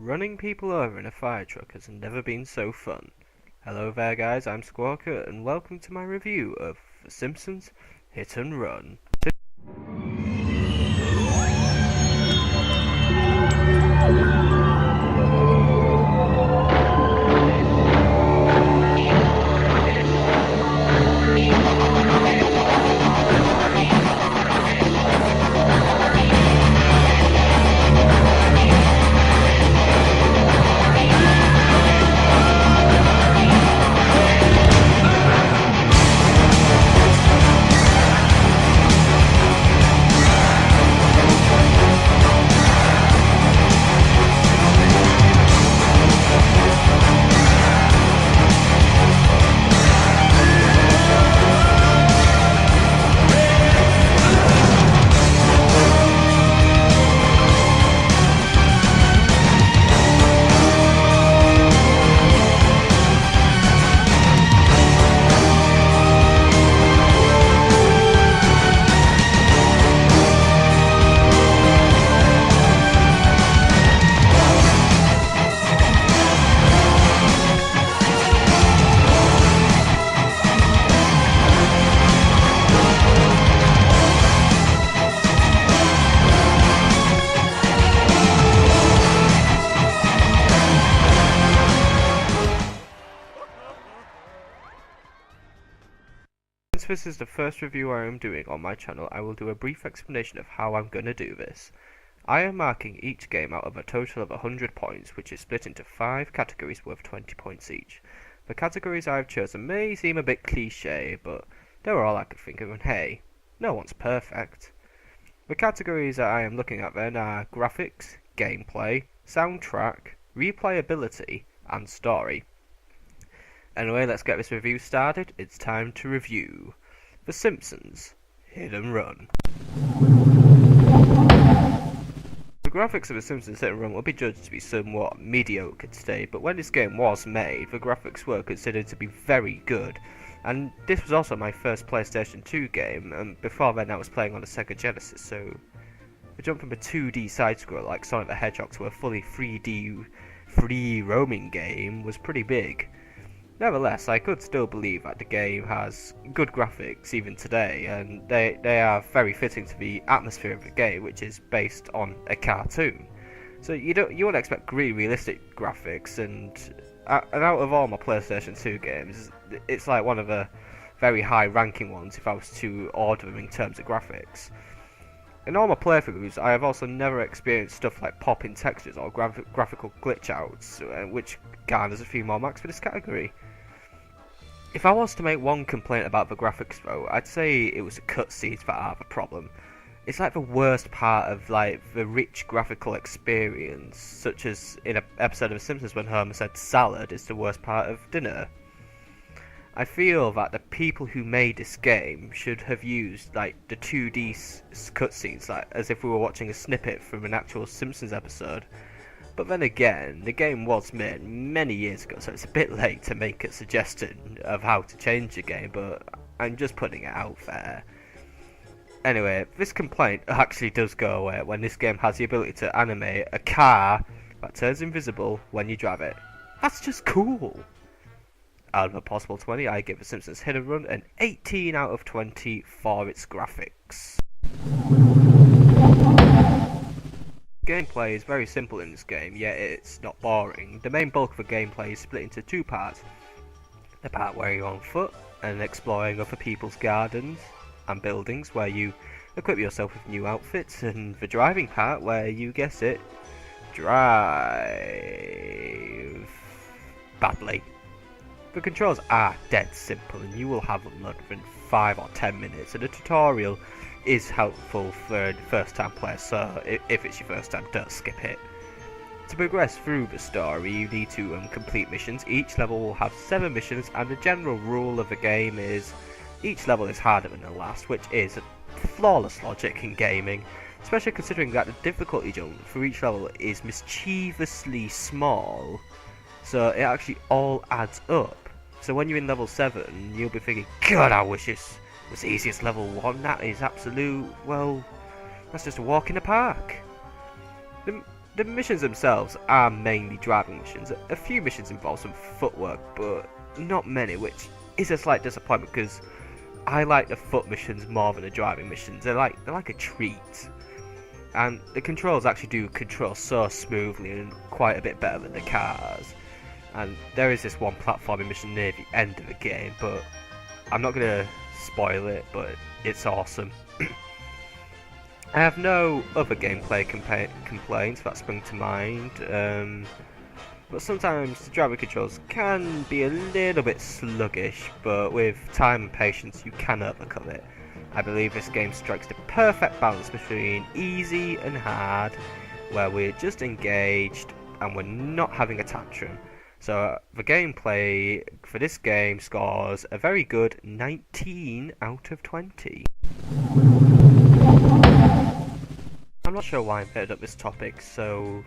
Running people over in a fire truck has never been so fun. Hello there guys, I'm Squawker and welcome to my review of The Simpsons Hit and Run. Since this is the first review I am doing on my channel, I will do a brief explanation of how I'm going to do this. I am marking each game out of a total of 100 points, which is split into 5 categories worth 20 points each. The categories I have chosen may seem a bit cliche, but they were all I could think of, and hey, no one's perfect. The categories that I am looking at then are graphics, gameplay, soundtrack, replayability, and story. Anyway, let's get this review started. It's time to review The Simpsons Hit and Run. The graphics of The Simpsons Hit and Run will be judged to be somewhat mediocre today, but when this game was made, the graphics were considered to be very good. And this was also my first PlayStation 2 game, and before then I was playing on a Sega Genesis, so the jump from a 2D side-scroller like Sonic the Hedgehog to a fully 3D free roaming game was pretty big. Nevertheless, I could still believe that the game has good graphics even today, and they are very fitting to the atmosphere of the game, which is based on a cartoon. So you wouldn't expect really realistic graphics, and out of all my PlayStation 2 games, it's like one of the very high ranking ones if I was to order them in terms of graphics. In all my playthroughs, I have also never experienced stuff like popping textures or graphical glitch outs, which garners a few more marks for this category. If I was to make one complaint about the graphics though, I'd say it was the cutscenes that are the problem. It's like the worst part of like the rich graphical experience, such as in an episode of The Simpsons when Homer said salad is the worst part of dinner. I feel that the people who made this game should have used like the 2D cutscenes, like as if we were watching a snippet from an actual Simpsons episode. But then again, the game was made many years ago, so it's a bit late to make a suggestion of how to change the game, but I'm just putting it out there. Anyway, this complaint actually does go away when this game has the ability to animate a car that turns invisible when you drive it. That's just cool! Out of a possible 20, I give The Simpsons Hit and Run an 18 out of 20 for its graphics. Gameplay is very simple in this game, yet it's not boring. The main bulk of the gameplay is split into 2 parts. The part where you're on foot and exploring other people's gardens and buildings where you equip yourself with new outfits, and the driving part where you guess it, drive badly. The controls are dead simple and you will have them learned within 5 or 10 minutes, and the tutorial is helpful for first time players, so if it's your first time, don't skip it. To progress through the story, you need to complete missions. Each level will have 7 missions, and the general rule of the game is each level is harder than the last, which is flawless logic in gaming, especially considering that the difficulty jump for each level is mischievously small, so it actually all adds up. So when you're in level 7, you'll be thinking, God, I wish this was easy as level 1, that is absolute, well, that's just a walk in the park. The missions themselves are mainly driving missions. A few missions involve some footwork, but not many, which is a slight disappointment because I like the foot missions more than the driving missions. They're like a treat. And the controls actually do control so smoothly and quite a bit better than the cars. And there is this one platforming mission near the end of the game, but I'm not going to spoil it, but it's awesome. I have no other gameplay complaints that spring to mind, but sometimes the driving controls can be a little bit sluggish, but with time and patience you can overcome it. I believe this game strikes the perfect balance between easy and hard, where we're just engaged and we're not having a tantrum. So the gameplay for this game scores a very good 19 out of 20. I'm not sure why I picked up this topic, so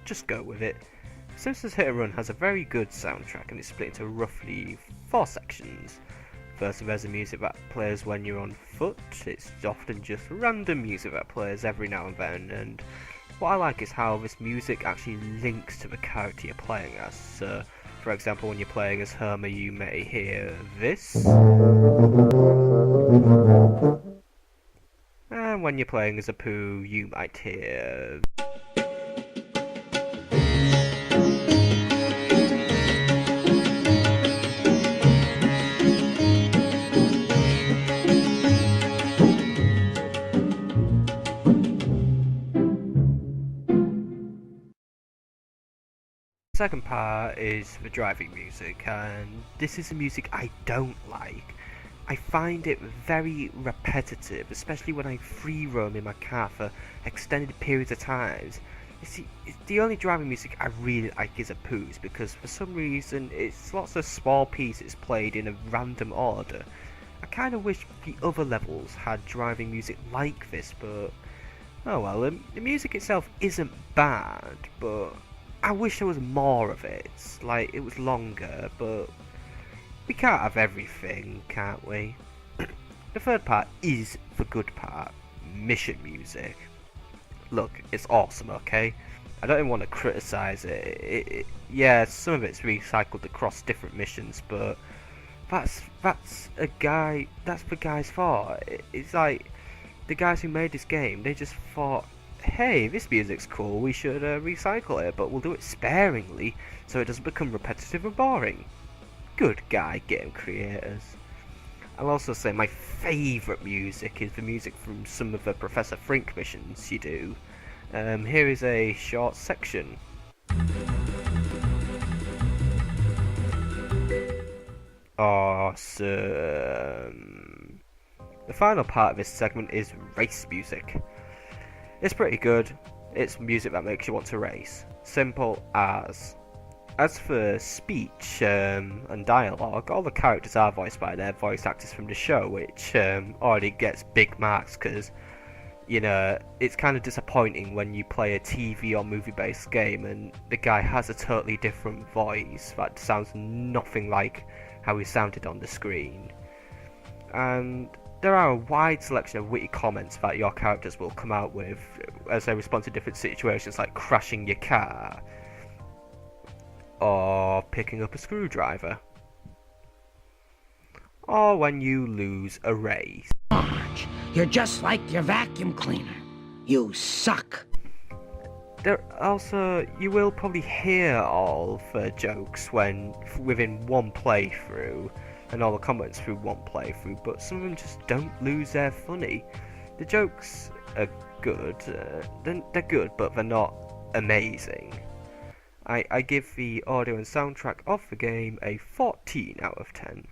just go with it. Simpsons Hit and Run has a very good soundtrack and it's split into roughly 4 sections. First, there's the music that plays when you're on foot. It's often just random music that plays every now and then, and what I like is how this music actually links to the character you're playing as. So, for example, when you're playing as Homer, you may hear this. And when you're playing as Apu, you might hear... The second part is the driving music, and this is the music I don't like. I find it very repetitive, especially when I free roam in my car for extended periods of times. You see, the only driving music I really like is Apu's, because for some reason it's lots of small pieces played in a random order. I kind of wish the other levels had driving music like this, but oh well, the music itself isn't bad, but I wish there was more of it, like it was longer, but we can't have everything, can't we? The third part is the good part, mission music. Look, it's awesome, okay? I don't even want to criticise it. Yeah, some of it's recycled across different missions, but that's the guy's fault. It's like, the guys who made this game, they just thought, hey, this music's cool, we should recycle it, but we'll do it sparingly, so it doesn't become repetitive and boring. Good guy, game creators. I'll also say my favourite music is the music from some of the Professor Frink missions you do. Here is a short section. Awesome. The final part of this segment is race music. It's pretty good. It's music that makes you want to race. Simple as. As for speech and dialogue, all the characters are voiced by their voice actors from the show, which already gets big marks because, you know, it's kind of disappointing when you play a TV or movie-based game and the guy has a totally different voice that sounds nothing like how he sounded on the screen. And there are a wide selection of witty comments that your characters will come out with as they respond to different situations, like crashing your car or picking up a screwdriver, or when you lose a race. Marge, you're just like your vacuum cleaner. You suck. There also, you will probably hear all the jokes within one playthrough, and all the comments through one playthrough, but some of them just don't lose their funny. The jokes are good, they're good, but they're not amazing. I give the audio and soundtrack of the game a 14 out of 10.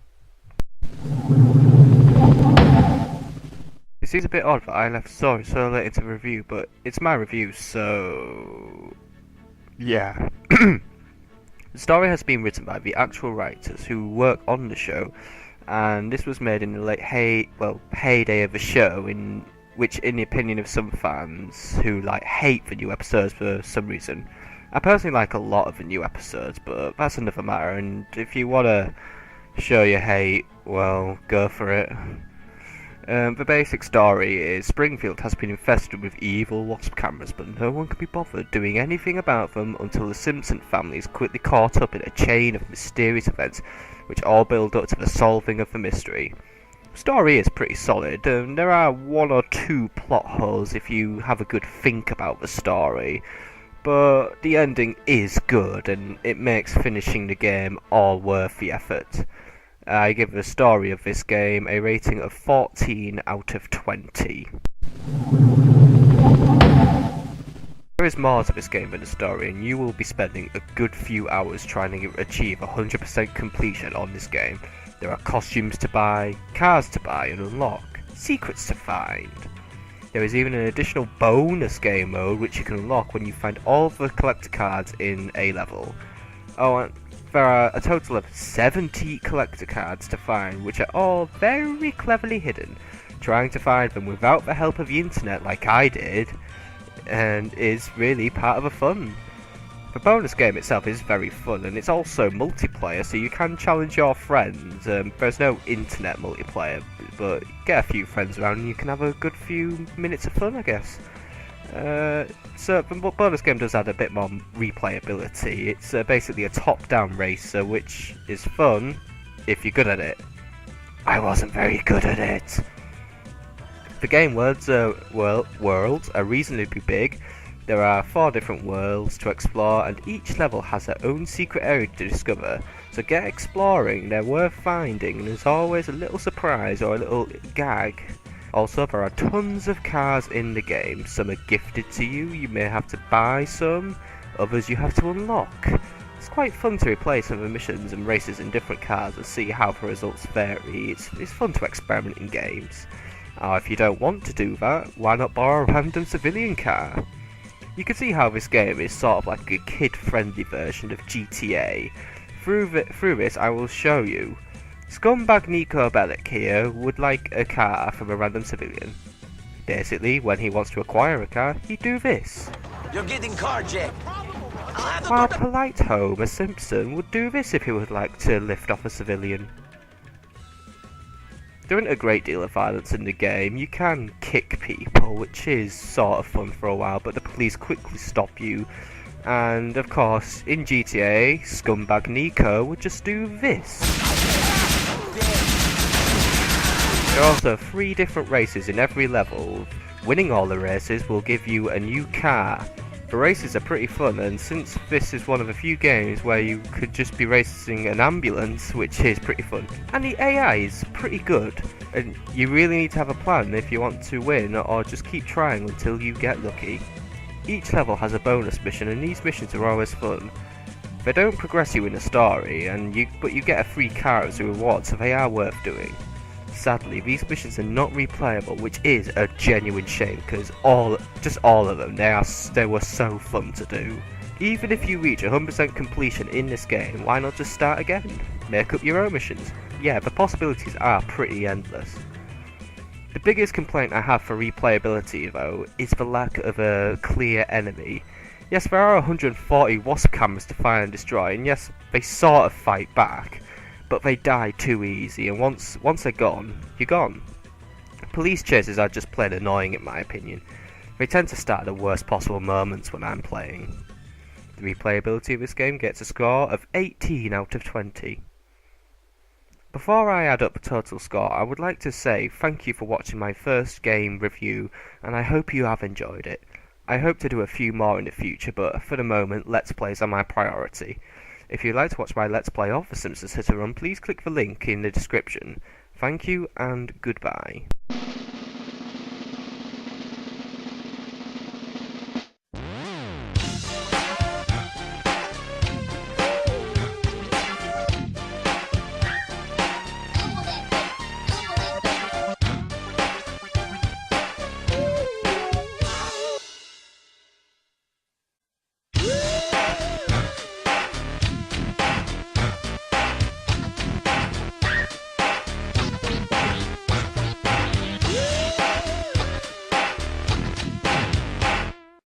It seems a bit odd that I left so late into the review, but it's my review, so yeah. The story has been written by the actual writers who work on the show, and this was made in the late heyday of the show, in which, in the opinion of some fans who hate the new episodes for some reason. I personally like a lot of the new episodes, but that's another matter, and if you want to show your hate, well, go for it. The basic story is Springfield has been infested with evil wasp cameras, but no one can be bothered doing anything about them until the Simpson family is quickly caught up in a chain of mysterious events which all build up to the solving of the mystery. The story is pretty solid, and there are one or two plot holes if you have a good think about the story, but the ending is good and it makes finishing the game all worth the effort. I give the story of this game a rating of 14 out of 20. There is more to this game than the story, and you will be spending a good few hours trying to achieve 100% completion on this game. There are costumes to buy, cars to buy and unlock, secrets to find. There is even an additional bonus game mode which you can unlock when you find all the collector cards in a level. Oh, and there are a total of 70 collector cards to find, which are all very cleverly hidden. Trying to find them without the help of the internet like I did, and is really part of the fun. The bonus game itself is very fun, and it's also multiplayer, so you can challenge your friends. There's no internet multiplayer, but get a few friends around and you can have a good few minutes of fun, I guess. So the bonus game does add a bit more replayability. It's basically a top-down racer, which is fun if you're good at it. I wasn't very good at it. The game worlds are reasonably big. There are 4 different worlds to explore, and each level has their own secret area to discover. So get exploring, they're worth finding, and there's always a little surprise or a little gag. Also, there are tons of cars in the game. Some are gifted to you, you may have to buy some, others you have to unlock. It's quite fun to replay some of the missions and races in different cars and see how the results vary. It's fun to experiment in games. If you don't want to do that, why not borrow a random civilian car? You can see how this game is sort of like a kid-friendly version of GTA. Through this, I will show you. Scumbag Nico Bellic here would like a car from a random civilian. Basically, when he wants to acquire a car, he'd do this. You're getting carjacked. While polite Homer Simpson would do this if he would like to lift off a civilian. There isn't a great deal of violence in the game. You can kick people, which is sort of fun for a while, but the police quickly stop you. And of course, in GTA, Scumbag Nico would just do this. There are also 3 different races in every level. Winning all the races will give you a new car. The races are pretty fun, and since this is one of the few games where you could just be racing an ambulance, which is pretty fun, and the AI is pretty good, and you really need to have a plan if you want to win, or just keep trying until you get lucky. Each level has a bonus mission, and these missions are always fun. They don't progress you in the story, but you get a free car as a reward, so they are worth doing. Sadly, these missions are not replayable, which is a genuine shame, because all of them, they were so fun to do. Even if you reach 100% completion in this game, why not just start again? Make up your own missions. Yeah, the possibilities are pretty endless. The biggest complaint I have for replayability, though, is the lack of a clear enemy. Yes, there are 140 wasp cameras to find and destroy, and yes, they sort of fight back, but they die too easy, and once they're gone, you're gone. Police chases are just plain annoying in my opinion. They tend to start at the worst possible moments when I'm playing. The replayability of this game gets a score of 18 out of 20. Before I add up the total score, I would like to say thank you for watching my first game review, and I hope you have enjoyed it. I hope to do a few more in the future, but for the moment, Let's Plays are my priority. If you'd like to watch my Let's Play of The Simpsons Hit and Run, please click the link in the description. Thank you, and goodbye.